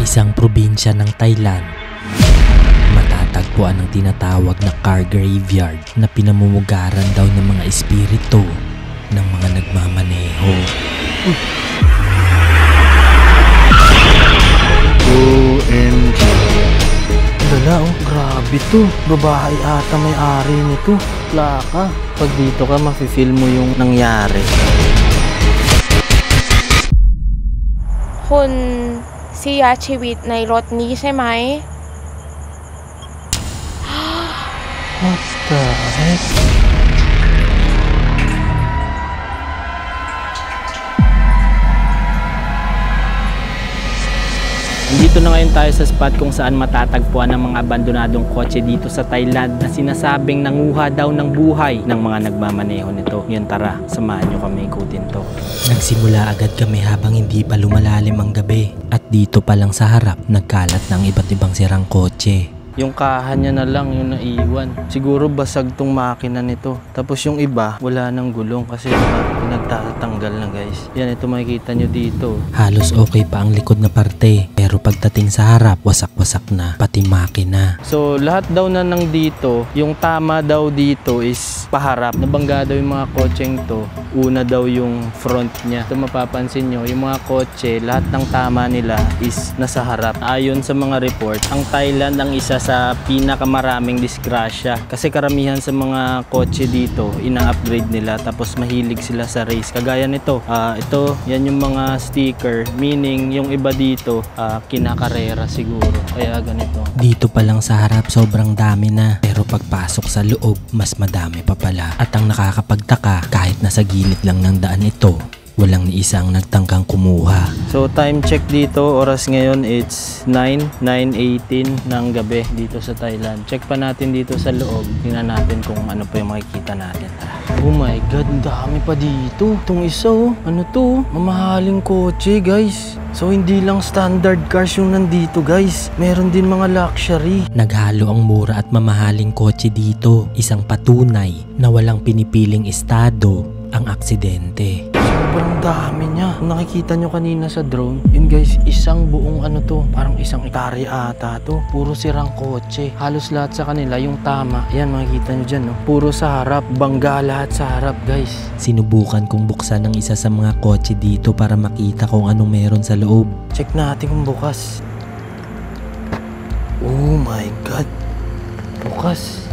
isang probinsya ng Thailand, matatagpuan ang tinatawag na car graveyard na pinamumugaran daw ng mga espiritu ng mga nagmamaneho. OMG. Dala oh, grabe to. Babae ata may-ari nito. Plaka. Pag dito ka, mafe-feel mo yung nangyari. คุณเสียชีวิตในรถนี้ใช่ไหม What the heck? Dito na ngayon tayo sa spot kung saan matatagpuan ang mga abandonadong kotse dito sa Thailand na sinasabing nanguha daw ng buhay ng mga nagmamaneho nito. Ngayon tara, samahan nyo kami ikutin to. Nagsimula agad kami habang hindi pa lumalalim ang gabi at dito pa lang sa harap nagkalat ng iba't ibang sirang kotse. Yung kahan niya na lang yung naiwan. Siguro basag tong makina nito. Tapos yung iba, wala nang gulong kasi pinagtatanggal na guys. Yan, ito makikita nyo dito. Halos okay pa ang likod na parte pero pagdating sa harap, wasak-wasak na pati makina. So lahat daw na nang dito, yung tama daw dito is paharap. Nabangga daw yung mga kotseng to. Una daw yung front niya. Ito mapapansin nyo, yung mga kotse, lahat ng tama nila is nasa harap. Ayon sa mga report, ang Thailand ang isa sa pinakamaraming disgrasya kasi karamihan sa mga kotse dito ina-upgrade nila tapos mahilig sila sa race kagaya nito. Ito yan yung mga sticker, meaning yung iba dito kinakarera siguro kaya ganito. Dito pa lang sa harap sobrang dami na pero pagpasok sa loob mas madami pa pala at ang nakakapagtaka kahit nasa gilid lang ng daan ito, walang ni isang nagtangkang kumuha. So time check dito, oras ngayon it's 9:18 ng gabi dito sa Thailand. Check pa natin dito sa loob. Tingnan natin kung ano pa yung makikita natin. Oh my god, dami pa dito. Itong isa oh, ano to? Mamahaling kotse guys. So hindi lang standard cars yung nandito guys. Meron din mga luxury. Naghalo ang mura at mamahaling kotse dito. Isang patunay na walang pinipiling estado ang aksidente. Sobrang dami niya. Kung nakikita nyo kanina sa drone, yun guys, isang buong ano to, parang isang hektarya ata to. Puro sirang kotse. Halos lahat sa kanila, yung tama. Ayan, makikita nyo dyan, no? Puro sa harap, bangga lahat sa harap guys. Sinubukan kong buksan ang isa sa mga kotse dito para makita kung anong meron sa loob. Check natin kung bukas. Oh my god. Bukas.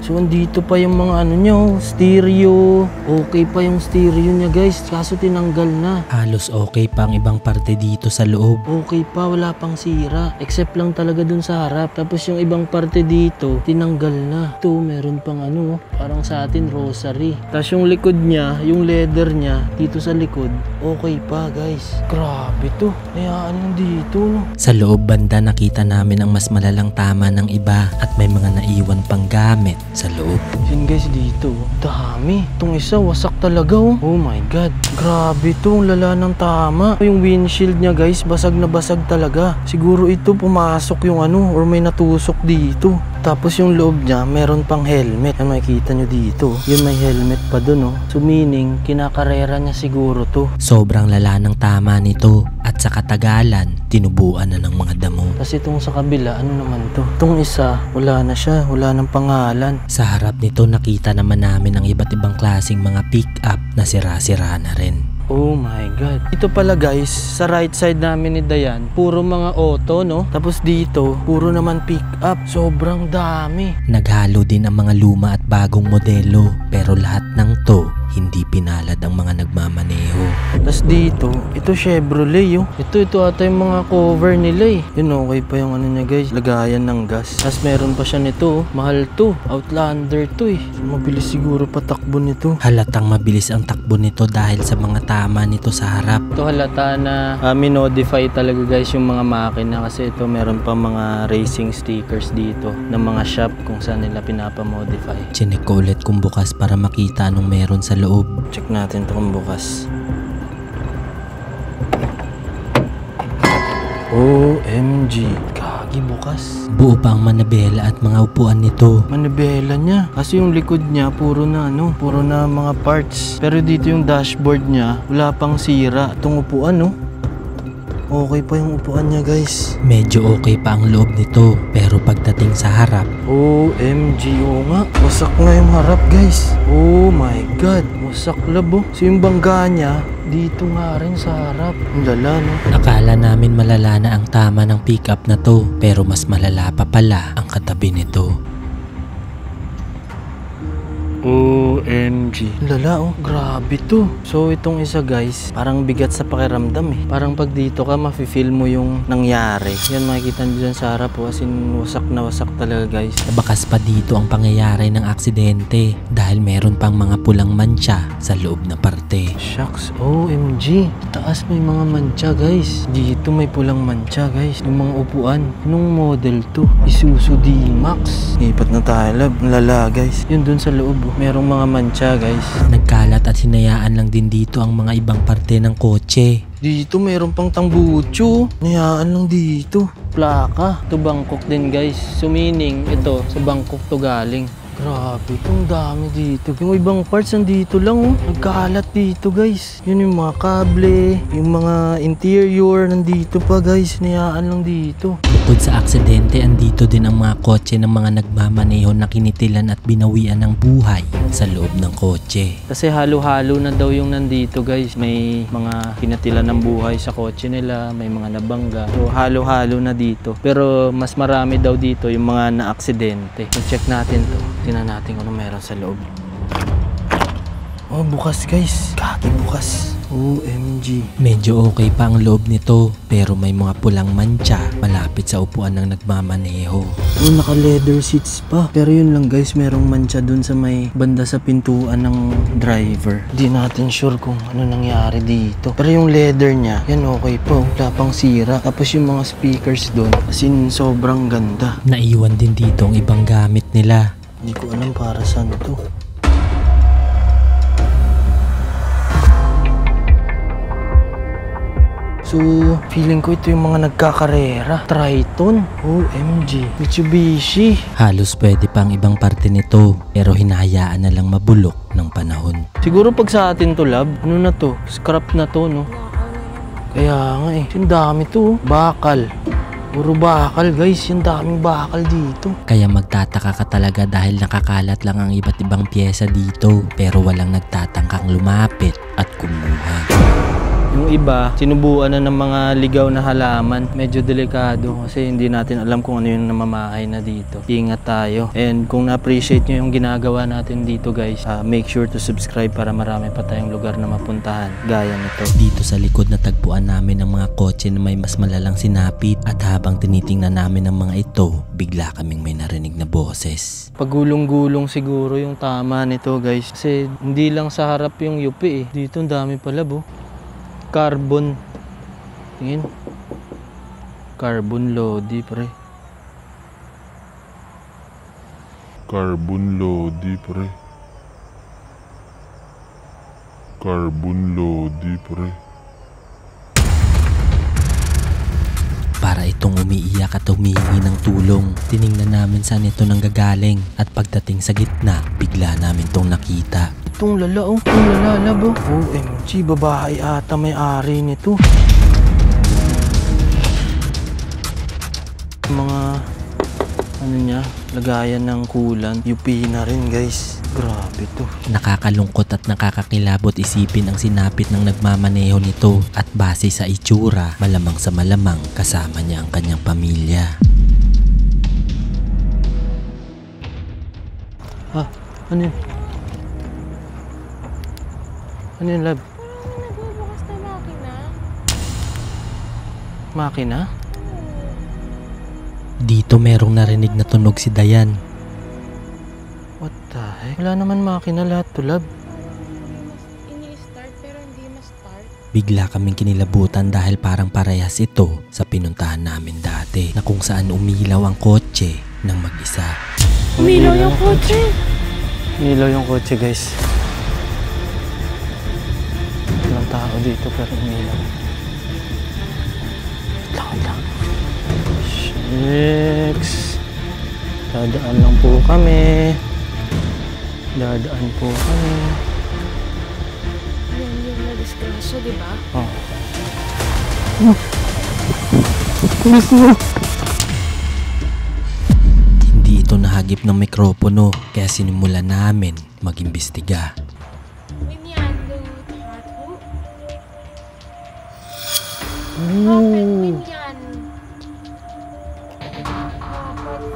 So, andito pa yung mga ano nyo, stereo. Okay pa yung stereo niya guys, kaso tinanggal na. Halos okay pa ang ibang parte dito sa loob. Okay pa, wala pang sira. Except lang talaga dun sa harap. Tapos yung ibang parte dito, tinanggal na. Ito, meron pang ano, parang sa atin, rosary. Tapos yung likod niya, yung leather niya, dito sa likod, okay pa guys. Grabe to. Kaya anong dito, no? Sa loob banda nakita namin ang mas malalang tama ng iba at may mga naiwan pang gamit sa loob. Yan guys dito, dami. Itong isa wasak talaga oh. Oh my god, grabe to, lala ng tama. Yung windshield niya guys, basag na basag talaga. Siguro ito pumasok yung ano, or may natusok dito. Tapos yung loob niya, meron pang helmet. Yan makikita nyo dito, yun may helmet pa dun oh. So meaning, kinakarera niya siguro to. Sobrang lala ng tama nito at sa katagalan, tinubuan na ng mga damo. Tapos itong sa kabila, ano naman to? Itong isa, wala na siya, wala ng pangalan. Sa harap nito nakita naman namin ang iba't ibang klaseng mga pick-up na sira-sira na rin. Oh my god. Ito pala guys, sa right side namin ni Dayan, puro mga auto no? Tapos dito, puro naman pick up. Sobrang dami. Naghalo din ang mga luma at bagong modelo pero lahat ng to hindi pinalad ang mga nagmamaneho. Tapos dito, ito Chevrolet oh. Ito ata yung mga cover nila eh. Yun okay pa yung ano niya guys, lagayan ng gas. Tapos meron pa siya nito oh. Mahal to, Outlander to eh. Mabilis siguro patakbo nito. Halatang mabilis ang takbo nito dahil sa mga tama nito sa harap. Ito halata na minodify talaga guys yung mga makina kasi ito meron pa mga racing stickers dito ng mga shop kung saan nila pinapamodify. Chinek ko ulit kung bukas para makita anong meron sa loob. Check natin ito kung bukas. OMG. Kagi bukas. Buo pa ang manabela at mga upuan nito. Manabela niya. Kasi yung likod niya puro na ano, puro na mga parts. Pero dito yung dashboard niya, wala pang sira. Itong upuan no. Okay pa yung upuan niya guys. Medyo okay pa ang loob nito, pero pagdating sa harap, OMG, oo nga. Wasak na yung harap guys. Oh my god, wasak labo. So yung bangga niya, dito nga rin sa harap. Ang lala no. akala namin malala na ang tama ng pickup na to, pero mas malala pa pala ang katabi nito. OMG. Lala oh, grabe to. So itong isa guys, parang bigat sa pakiramdam eh. Parang pag dito ka, mafe-feel mo yung nangyari. Yan makikita nyo dyan sa harap oh, as in wasak na wasak talaga guys. Nabakas pa dito ang pangyayari ng aksidente dahil meron pang mga pulang mancha sa loob na parte. Shucks, OMG. Taas may mga mancha guys. Dito may pulang mancha guys. Yung mga upuan. Anong model to? Isuzu D-Max. Ipat na tayo lab. Lala guys. Yun dun sa loob oh. Merong mga mancha guys. Nagkalat at hinayaan lang din dito ang mga ibang parte ng kotse. Dito mayroon pang tambucho. Nayaan lang dito. Plaka. Ito Bangkok din guys. So meaning ito sa Bangkok to galing. Grabe, itong dami dito. Yung ibang parts nandito lang oh. Nagkalat dito guys. Yun yung mga kable, yung mga interior nandito pa guys. Nayaan lang dito. Bukod sa aksidente, andito din ang mga kotse ng mga nagmamaneho na kinitilan at binawian ng buhay sa loob ng kotse. Kasi halo-halo na daw yung nandito guys. May mga kinatilan ng buhay sa kotse nila, may mga nabangga. So halo-halo na dito. Pero mas marami daw dito yung mga na-aksidente. So check natin to. Tingnan natin kung ano meron sa loob. Oh, bukas guys. Kaki bukas. OMG. Medyo okay pa ang loob nito, pero may mga pulang mancha malapit sa upuan ng nagmamaneho. Oh, naka leather seats pa. Pero yun lang guys, merong mancha dun sa may banda sa pintuan ng driver. Di natin sure kung ano nangyari dito. Pero yung leather niya, yan okay po. Wala pang sira. Tapos yung mga speakers dun, as in sobrang ganda. Naiwan din dito ang ibang gamit nila. Hindi ko alam para saan to. So, feeling ko ito yung mga nagkakarera. Triton, OMG, Mitsubishi. Halos pwede pa ang ibang parte nito, pero hinahayaan na lang mabulok ng panahon. Siguro pag sa atin to lab, ano na to? Scrap na to, no? Kaya nga eh. Yung dami to, bakal. Puro bakal guys, yung daming bakal dito. Kaya magtataka ka talaga dahil nakakalat lang ang iba't ibang pyesa dito, pero walang nagtatangkang lumapit at kumuha. Yung iba, sinubuan na ng mga ligaw na halaman. Medyo delikado kasi hindi natin alam kung ano yung namamahay na dito. Ingat tayo. And kung na-appreciate nyo yung ginagawa natin dito guys, make sure to subscribe para marami pa tayong lugar na mapuntahan. Gaya nito. Dito sa likod natagpuan namin ang mga kotse na may mas malalang sinapit, at habang tinitingnan namin ang mga ito, bigla kaming may narinig na boses. Pagulong-gulong siguro yung tama nito guys. Kasi hindi lang sa harap yung yupi eh. Dito ang dami pala bo. Carbon. Tingin. Carbon Lodi pre. Carbon Lodi pre. Carbon Lodi pre. Para itong umiiyak at humihingi ng tulong. Tiningnan namin saan ito nanggagaling, at pagdating sa gitna, bigla namin itong nakita. Itong lala oh. Itong lala labo. OMG, babae ata may-ari nito. Mga ano niya, lagayan ng kulan. UP na rin guys. Grabe to. Nakakalungkot at nakakakilabot isipin ang sinapit ng nagmamaneho nito, at base sa itsura, malamang sa malamang kasama niya ang kanyang pamilya. Ha? Ano yun? Ano yun, lab? Nagbubukas na makina. Makina? Dito merong narinig na tunog si Dayan. What the heck? Wala naman makina lahat to, lab. Ini-start pero hindi ma-start. Bigla kaming kinilabutan dahil parang parehas ito sa pinuntahan namin dati, na kung saan umilaw ang kotse ng mag-isa. Umilaw yung kotse. Umilaw yung kotse, guys. Walang tao dito pero umilaw. Wait lang. Shucks. Dadaan lang po kami. Dadaan po kami. Yan yung na-disgrasya, di ba? Oh. Hindi ito nahagip ng mikropono kaya sinimulan namin mag-imbestiga. Winyan Lu Tatu. Open Winyan. Code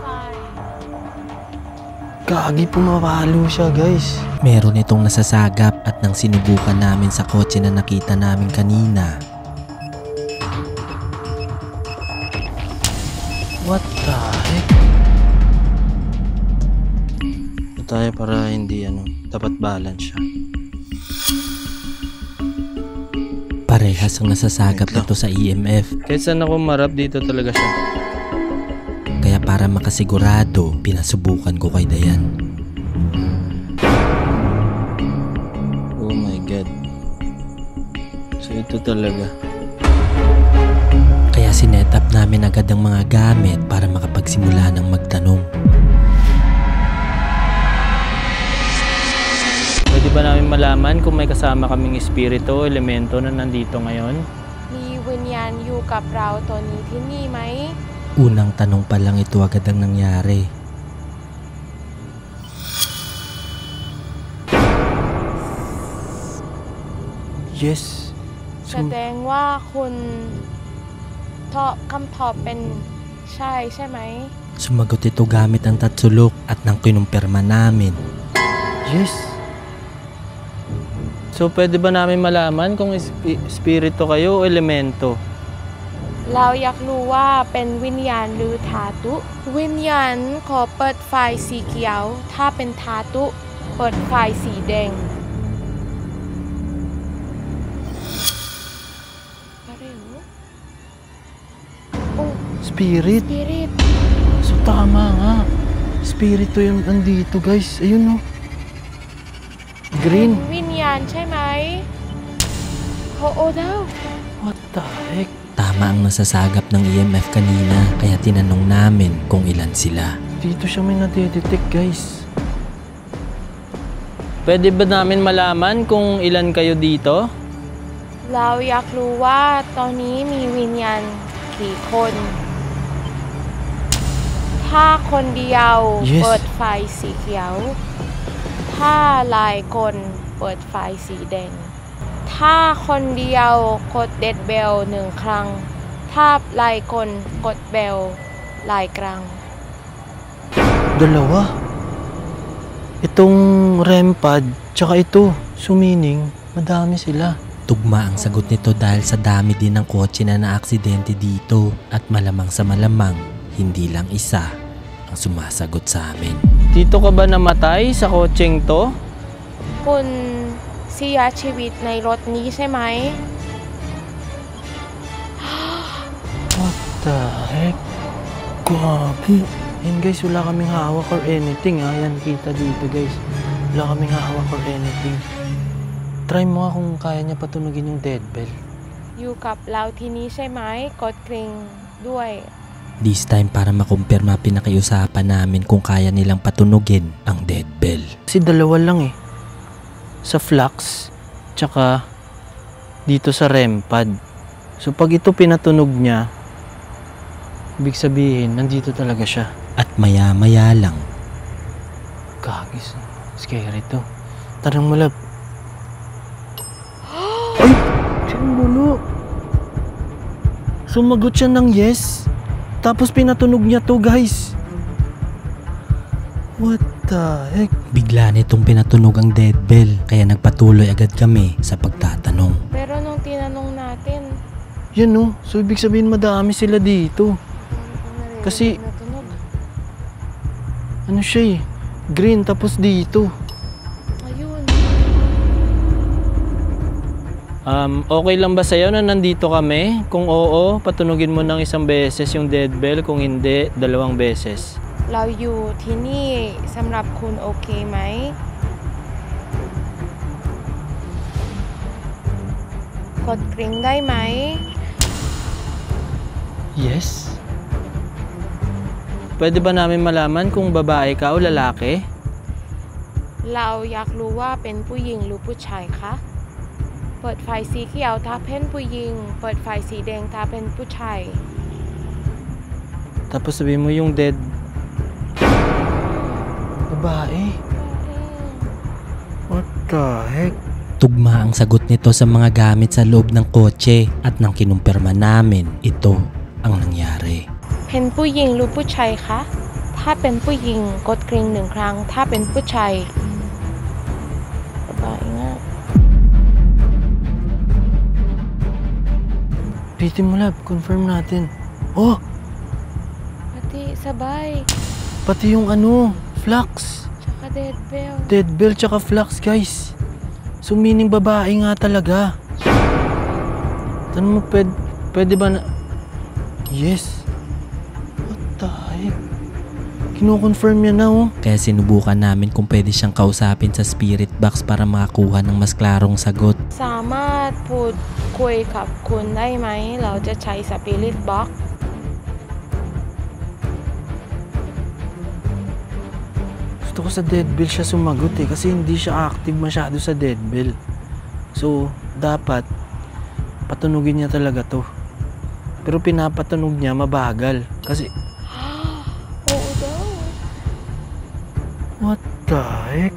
5. Gagi, pumapalo siya guys. Meron itong nasasagap at nang sinubukan namin sa kotse na nakita namin kanina, What the heck? Ito tayo para hindi dapat balance siya. parehas ang nasasagap nito sa EMF. Kahit saan ako marap, dito talaga siya. Kaya para makasigurado, pinasubukan ko kay Dayan. Oh my God. So ito talaga. Kaya sinet up namin agad ang mga gamit para makapagsimula ng magtanong. Pwede ba namin malaman kung may kasama kaming espiritu o elemento na nandito ngayon? มีวิญญาณอยู่กับเราตัวนี้ที่นี่ไหม Unang tanong pa lang ito agad ang nangyari. Yes. แสดงว่าคุณตอบคำตอบเป็นใช่ไหม Sumagot ito gamit ang tatsulok at nang kinumpirma namin. Yes. So pwede ba namin malaman kung espiritu kayo o elemento? เราอยากรู้ว่าเป็นวิญญาณหรือธาตุวิญญาณขอเปิดไฟสีเขียวถ้าเป็นธาตุเปิดไฟสีแดงอะไรหนูโอ้ Spirit? Spirit So tama nga. Espiritu yung nandito guys. Ayun no. Green. วิญญาณใช่ไหมโอ้ดาว What the heck? Tama ang nasasagap ng EMF kanina kaya tinanong namin kung ilan sila. Dito siya may nadedetect guys. Pwede ba namin malaman kung ilan kayo dito? เราอยากรู้ว่าตอนนี้มีวิญญาณกี่คนถ้าคนเดียว Yes เปิดไฟสีเขียวถ้าหลายคนเปิดไฟสีแดงถ้าคนเดียวกดเดดเบล1 ครั้งถ้าหลายคนกดเบลหลายครั้ง Dalawa. Itong REM pad, tsaka ito. Sumining, madami sila. Tugma ang sagot nito dahil sa dami din ng kotse na naaksidente dito at malamang sa malamang hindi lang isa ang sumasagot sa amin. Dito ka ba namatay sa kotseng to? คุณเสียชีวิตในรถนี้ใช่ไหม What the heck? Grabe. Yan guys, wala kaming hawak or anything ha. Yan, kita dito guys. Wala kaming hawak or anything. Try mo nga kung kaya niya patunugin yung dead bell. อยู่กับเราที่นี้ใช่ไหมกดกริ่งด้วย This time para makumpirma pinakiusapan namin kung kaya nilang patunugin ang dead bell. Kasi dalawa lang eh. Sa flux, tsaka dito sa REM pad. So pag ito pinatunog niya, ibig sabihin, nandito talaga siya. At maya-maya lang, Kagis, scary to. Tarang malab. Ay! Siyang gulo. Sumagot siya ng yes. Tapos pinatunog niya to guys. What the heck? bigla nitong pinatunog ang dead bell kaya nagpatuloy agad kami sa pagtatanong. pero nung tinanong natin Yan no. So ibig sabihin madami sila dito. Kasi- natunog. Ano siya eh? Green tapos dito. Ayun. Okay lang ba sa'yo na nandito kami? Kung oo, patunugin mo ng 1 beses yung dead bell. Kung hindi, 2 beses. เราอยู่ที่นี่สำหรับคุณโอเคไหมกดกริ่งได้ไหม Yes? Pwede ba namin malaman kung babae ka o lalaki? เราอยากรู้ว่าเป็นผู้หญิงหรือผู้ชายคะเปิดไฟสีเขียวถ้าเป็นผู้หญิงเปิดไฟสีแดงถ้าเป็นผู้ชาย Tapos sabihin mo yung dead. Babae? What the heck? Tugma ang sagot nito sa mga gamit sa loob ng kotse at nang kinumpirma namin, ito ang nangyari. เห็นผู้หญิงหรือผู้ชายคะถ้าเป็นผู้หญิงกดกริ่ง1 ครั้งถ้าเป็นผู้ชายbabae nga Ulitin mo, lab. Confirm natin. Oh! pati sabay Pati yung ano, Flux. tsaka dead bell Dead Bell tsaka Flux, guys. So, meaning babae nga talaga. Tanong mo, pwede ba na... Yes. What the heck? Kino-confirm niya na, oh. Kaya sinubukan namin kung pwede siyang kausapin sa spirit box para makakuha ng mas klarong sagot. สามารถพูดคุยกับคุณได้ไหมเราจะใช้ Spirit Box Gusto ko sa Dead Bell siya sumagot eh. Kasi hindi siya active masyado sa Dead Bell. So, dapat patunugin niya talaga to. Pero pinapatunog niya mabagal. Kasi, oo daw what the heck?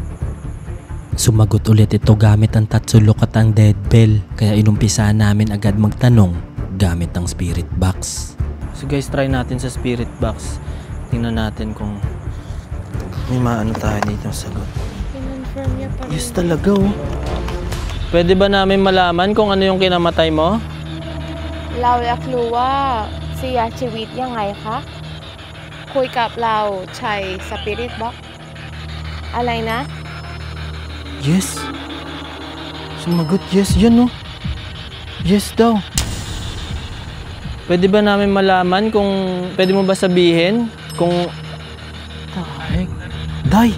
Sumagot ulit ito gamit ang Tatsulok at ang Dead Bell. Kaya inumpisa namin agad magtanong gamit ang spirit box. So guys, try natin sa spirit box. Tingnan natin kung may maano tayo dito yung sagot. kinonfirm niya pa rin Yes talaga, oh. Pwede ba namin malaman kung ano yung kinamatay mo? เราอยากรู้ว่าเสียชีวิตยังไงคะคุยกับเราใช้ Spirit Box อะไรนะ Yes. Sumagot yes. Yan, oh. Yes daw. Pwede ba namin malaman kung... Pwede mo ba sabihin kung... Tahek. Day!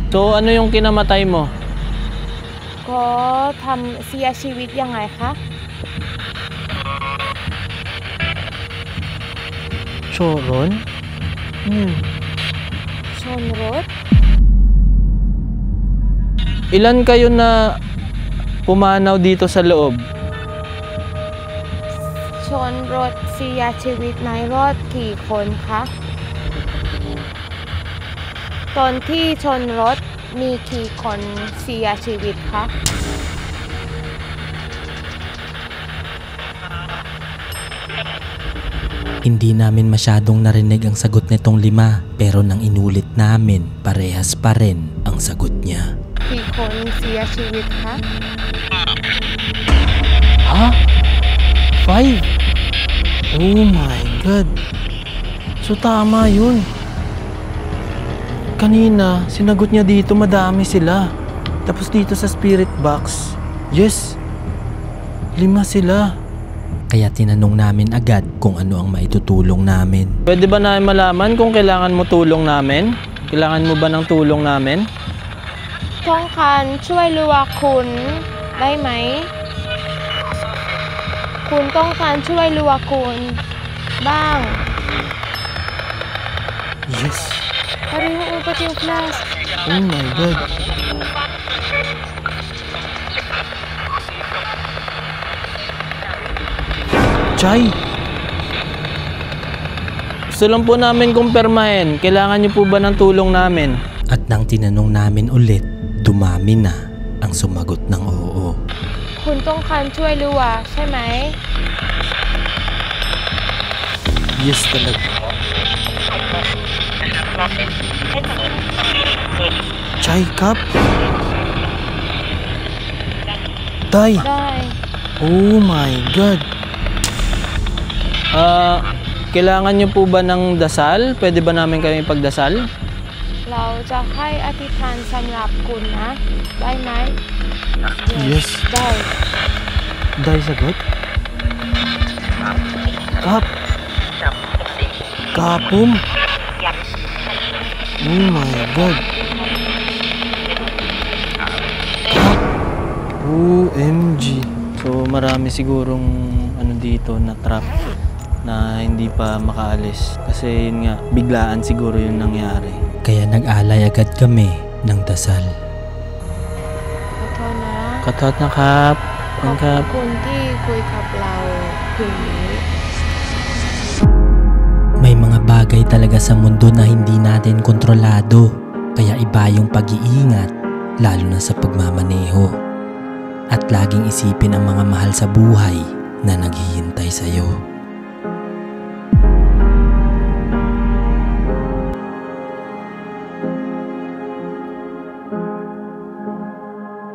So, ano yung kinamatay mo? ก็ทำเสียชีวิตยังไงคะ Choron? ชนรถ Ilan kayo na pumanaw dito sa loob? ชนรถเสียชีวิตในรถกี่คนคะตอนที่ชนรถมีกี่คนเสียชีวิตคะ Hindi namin masyadong narinig ang sagot nitong 5 pero nang inulit namin, parehas pa rin ang sagot niya. กี่คนเสียชีวิตคะ Ha? 5? Oh my God. So tama yun. Kanina, sinagot niya dito madami sila. Tapos dito sa spirit box, yes, 5 sila. Kaya tinanong namin agad kung ano ang maitutulong namin. Pwede ba namin malaman kung kailangan mo tulong namin? Kailangan mo ba ng tulong namin? ต้องการช่วยเหลือคุณได้ไหมคุณต้องการช่วยเหลือคุณบ้าง Yes. Pareho upat yung class. Oh my God. Chay! Gusto lang po namin kumpirmahin. Kailangan niyo po ba ng tulong namin? At nang tinanong namin ulit, dumami na ang sumagot ng oo. คุณต้องการช่วยเหลือใช่ไหม Yes talaga. Chay cup? Tay! ได้ Oh my God! Kailangan niyo po ba ng dasal? Pwede ba namin kami pagdasal? เราจะให้อธิษฐานสำหรับคุณนะ ได้ไหม Yes. ได้ Dahil sagot? Kap! Kapom! Oh my God! Kap! OMG! So marami sigurong ano dito na trap na hindi pa makaalis. Kasi yun nga, biglaan siguro yung nangyari. Kaya nag-alay agad kami ng dasal. ขอโทษนะ ขอโทษนะครับ ขอบคุณที่คุยกับเราคืนนี้ bagay talaga sa mundo na hindi natin kontrolado. Kaya iba yung pag-iingat, lalo na sa pagmamaneho. At laging isipin ang mga mahal sa buhay na naghihintay sa'yo.